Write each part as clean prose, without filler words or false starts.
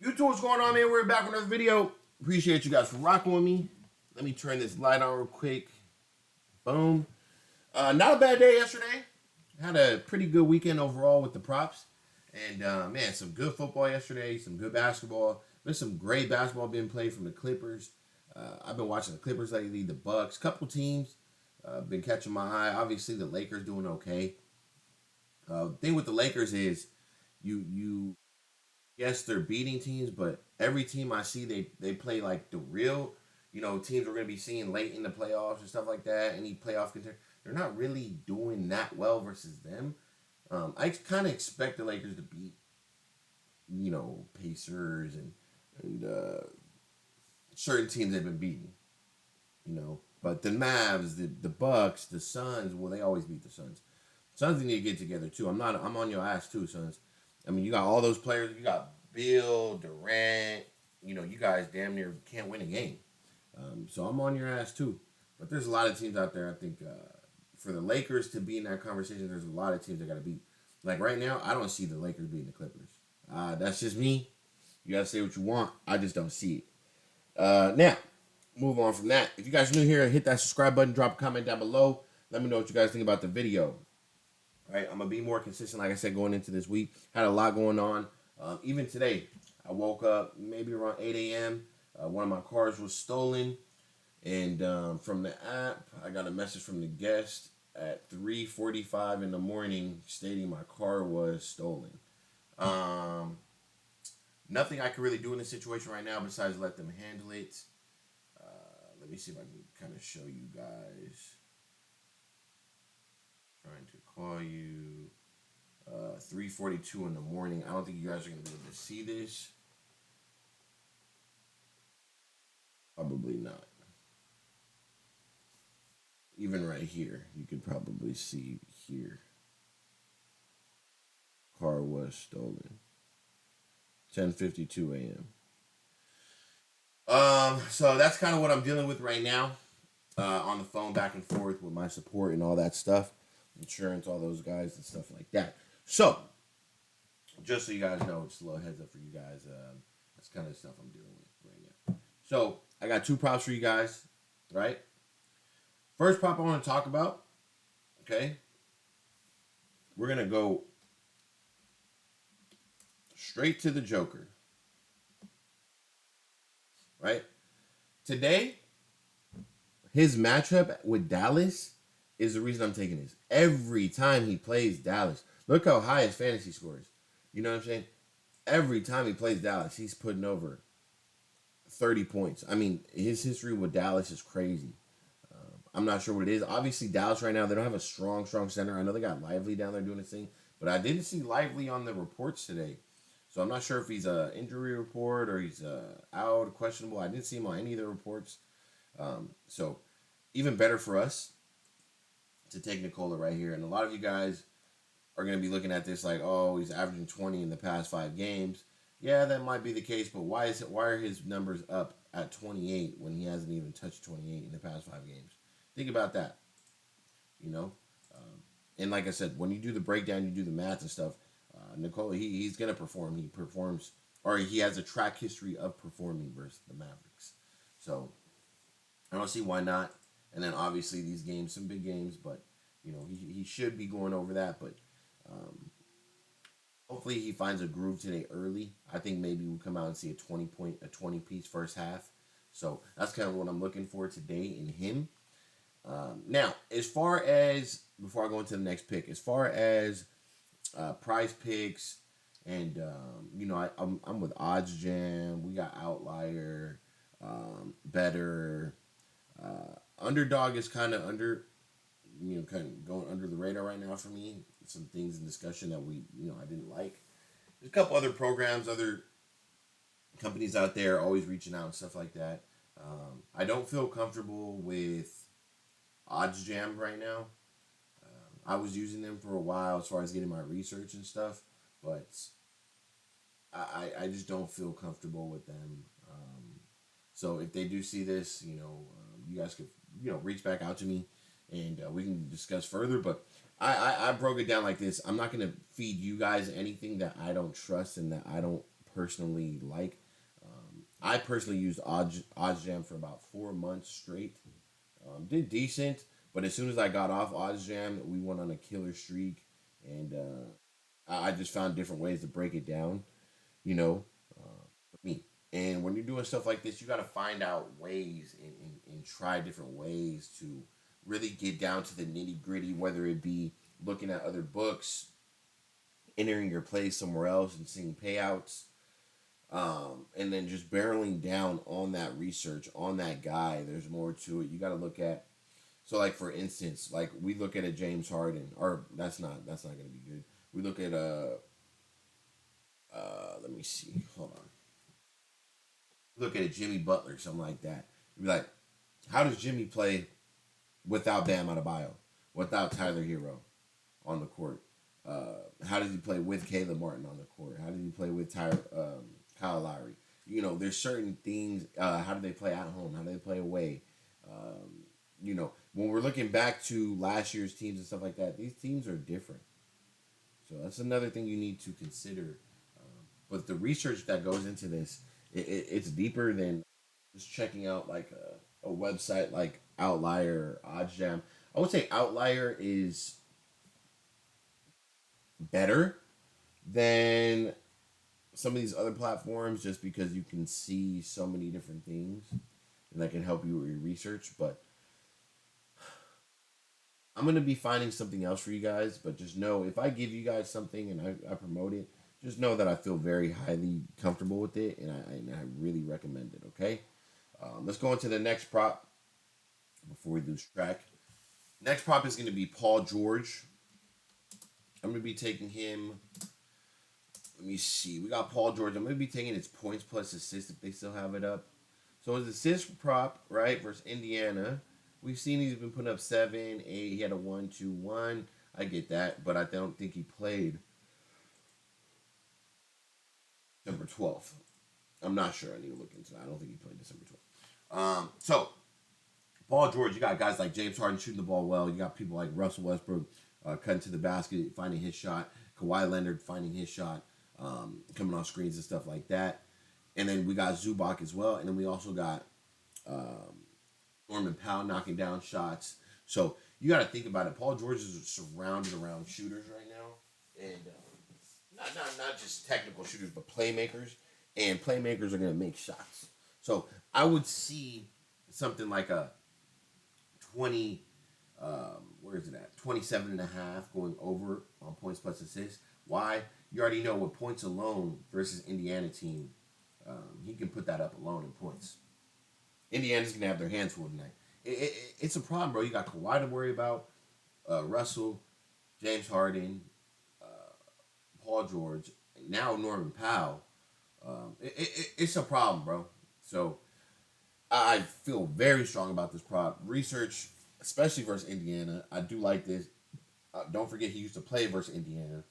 YouTube, what's going on, man? We're back with another video. Appreciate you guys for rocking with me. Let me turn this light on real quick. Boom. Not a bad day yesterday. Had a pretty good weekend overall with the props. And, man, some good football yesterday, some good basketball. There's some great basketball being played from the Clippers. I've been watching the Clippers lately, the Bucks, couple teams been catching my eye. Obviously, the Lakers doing okay. Thing with the Lakers is you yes, they're beating teams, but every team I see, they play like the real, teams we're going to be seeing late in the playoffs and stuff like that. Any playoff contender, they're not really doing that well versus them. I kind of expect the Lakers to beat, Pacers and certain teams they've been beating, But the Mavs, the Bucks, the Suns, well, they always beat the Suns. Suns need to get together too. I'm on your ass too, Suns. I mean, you got all those players. You got Bill, Durant. You guys damn near can't win a game. So I'm on your ass too. But there's a lot of teams out there. I think for the Lakers to be in that conversation, there's a lot of teams that got to beat. Like right now, I don't see the Lakers beating the Clippers. That's just me. You gotta say what you want. I just don't see it. Now, move on from that. If you guys are new here, hit that subscribe button. Drop a comment down below. Let me know what you guys think about the video. All right, I'm gonna be more consistent. Like I said, going into this week, had a lot going on. Even today, I woke up maybe around 8 a.m. One of my cars was stolen, and from the app, I got a message from the guest at 3:45 in the morning stating my car was stolen. Um, Nothing I can really do in this situation right now besides let them handle it. Let me see if I can kind of show you guys. Trying to call you. 3:42 in the morning. I don't think you guys are gonna be able to see this. Probably not. Even right here, you could probably see here. Car was stolen. 10:52 a.m. So that's kind of what I'm dealing with right now. On the phone, back and forth with my support and all that stuff, insurance, all those guys and stuff like that. So, just so you guys know, just a little heads up for you guys. That's kind of stuff I'm dealing with right now. So, I got two props for you guys, right? First prop I want to talk about, okay? We're going to go straight to the Joker, right? Today, his matchup with Dallas is the reason I'm taking this. Every time he plays Dallas, look how high his fantasy score is. You know what I'm saying? Every time he plays Dallas, he's putting over 30 points. I mean, his history with Dallas is crazy. I'm not sure what it is. Obviously, Dallas right now, they don't have a strong center. I know they got Lively down there doing his thing, but I didn't see Lively on the reports today. So I'm not sure if he's a injury report or he's out, questionable. I didn't see him on any of the reports. So even better for us to take Nikola right here. And a lot of you guys are going to be looking at this like, oh, he's averaging 20 in the past 5 games. Yeah, that might be the case, but why are his numbers up at 28 when he hasn't even touched 28 in the past 5 games? Think about that, you know. And like I said, when you do the breakdown, you do the math and stuff. Nikola, he's gonna perform. He performs, or he has a track history of performing versus the Mavericks. So I don't see why not. And then obviously these games, some big games, but he should be going over that. But um, hopefully he finds a groove today early. I think maybe we'll come out and see a 20-piece first half. So that's kind of what I'm looking for today in him. Now, as far as before I go into the next pick, as far as prize picks, and I'm with Odds Jam. We got Outlier, Better. Underdog is kind of kind of going under the radar right now for me. Some things in discussion that I didn't like. There's a couple other programs, other companies out there always reaching out and stuff like that. I don't feel comfortable with Odds Jam right now. I was using them for a while as far as getting my research and stuff, but I just don't feel comfortable with them. So if they do see this, you guys could reach back out to me and we can discuss further. But I broke it down like this. I'm not gonna feed you guys anything that I don't trust and that I don't personally like. I personally used OddsJam for about 4 months straight. Did decent, but as soon as I got off OddsJam, we went on a killer streak, and I just found different ways to break it down. You know, for me. And when you're doing stuff like this, you got to find out ways and try different ways to really get down to the nitty gritty, whether it be looking at other books, entering your plays somewhere else and seeing payouts, and then just barreling down on that research on that guy. There's more to it. You got to look at. So, like for instance, like we look at a James Harden, or that's not going to be good. We look at let me see, hold on. Look at a Jimmy Butler, something like that. You'd be like, how does Jimmy play without Bam Adebayo, without Tyler Hero on the court? How does he play with Caleb Martin on the court? How does he play with Kyle Lowry? There's certain things. How do they play at home? How do they play away? When we're looking back to last year's teams and stuff like that, these teams are different. So that's another thing you need to consider. But the research that goes into this, it's deeper than just checking out like a website like Outlier or OddsJam. I would say Outlier is better than some of these other platforms just because you can see so many different things and that can help you with your research. But I'm going to be finding something else for you guys. But just know if I give you guys something and I promote it, just know that I feel very highly comfortable with it and I really recommend it, okay? Let's go into the next prop before we lose track. Next prop is going to be Paul George. I'm going to be taking him. Let me see. We got Paul George. I'm going to be taking his points plus assists if they still have it up. So his assist prop, right, versus Indiana. We've seen he's been putting up 7, 8. He had a 1-2-1. I get that, but I don't think he played December 12th. I'm not sure. I need to look into that. I don't think he played December 12th. So, Paul George, you got guys like James Harden shooting the ball well. You got people like Russell Westbrook cutting to the basket, finding his shot. Kawhi Leonard finding his shot, coming on screens and stuff like that. And then we got Zubac as well. And then we also got Norman Powell knocking down shots. So you got to think about it. Paul George is surrounded around shooters right now, and not just technical shooters, but playmakers. And playmakers are going to make shots. So I would see something like a 20. Where is it at? 27 and a half going over on points plus assists. Why? You already know with points alone versus Indiana team, he can put that up alone in points. Indiana's going to have their hands full tonight. It's a problem, bro. You got Kawhi to worry about, Russell, James Harden, Paul George, now Norman Powell. It's a problem, bro. So I feel very strong about this prop. Research, especially versus Indiana. I do like this. Don't forget he used to play versus Indiana.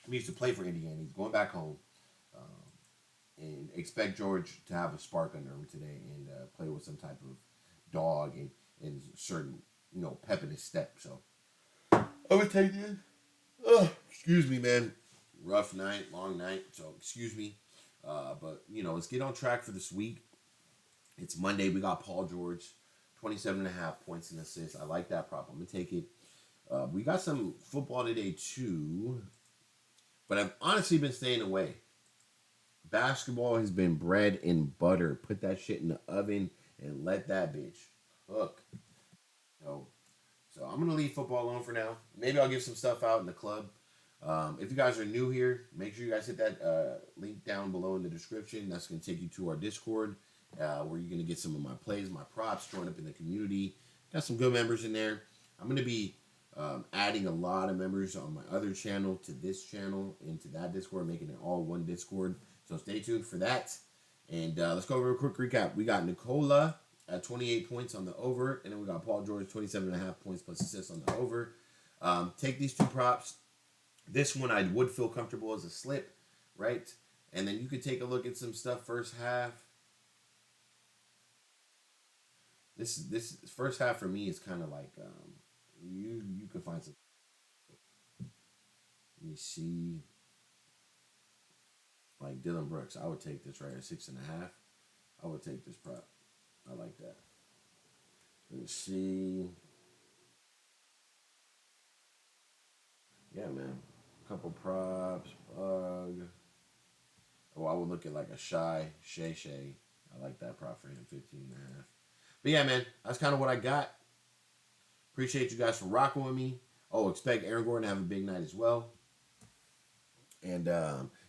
He used to play for Indiana. He's going back home. And expect George to have a spark under him today and play with some type of dog and certain, pep in his step. So I would take it. Excuse me, man. Rough night, long night. So excuse me. But, let's get on track for this week. It's Monday. We got Paul George, 27.5 points and assists. I like that prop. I'm going to take it. We got some football today, too. But I've honestly been staying away. Basketball has been bread and butter. Put that shit in the oven and let that bitch cook. So I'm going to leave football alone for now. Maybe I'll give some stuff out in the club. If you guys are new here, make sure you guys hit that link down below in the description. That's going to take you to our Discord, where you're going to get some of my plays, my props, join up in the community. Got some good members in there. I'm going to be adding a lot of members on my other channel to this channel into that Discord, making it all one Discord. So stay tuned for that. And let's go over a quick recap. We got Nikola at 28 points on the over, and then we got Paul George 27.5 points plus assists on the over. Take these two props. This one I would feel comfortable as a slip, right? And then you could take a look at some stuff first half. This first half for me is kind of like you could find some. Let me see. like Dylan Brooks. I would take this right at 6.5. I would take this prop. I like that. Let's see. Yeah, man. A couple props. Bug. Oh, I would look at like a Shay. I like that prop for him, 15.5. But yeah, man, that's kind of what I got. Appreciate you guys for rocking with me. Oh, expect Aaron Gordon to have a big night as well. And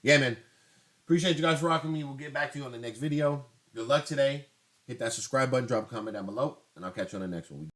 yeah, man, appreciate you guys for rocking with me. We'll get back to you on the next video. Good luck today. Hit that subscribe button, drop a comment down below, and I'll catch you on the next one.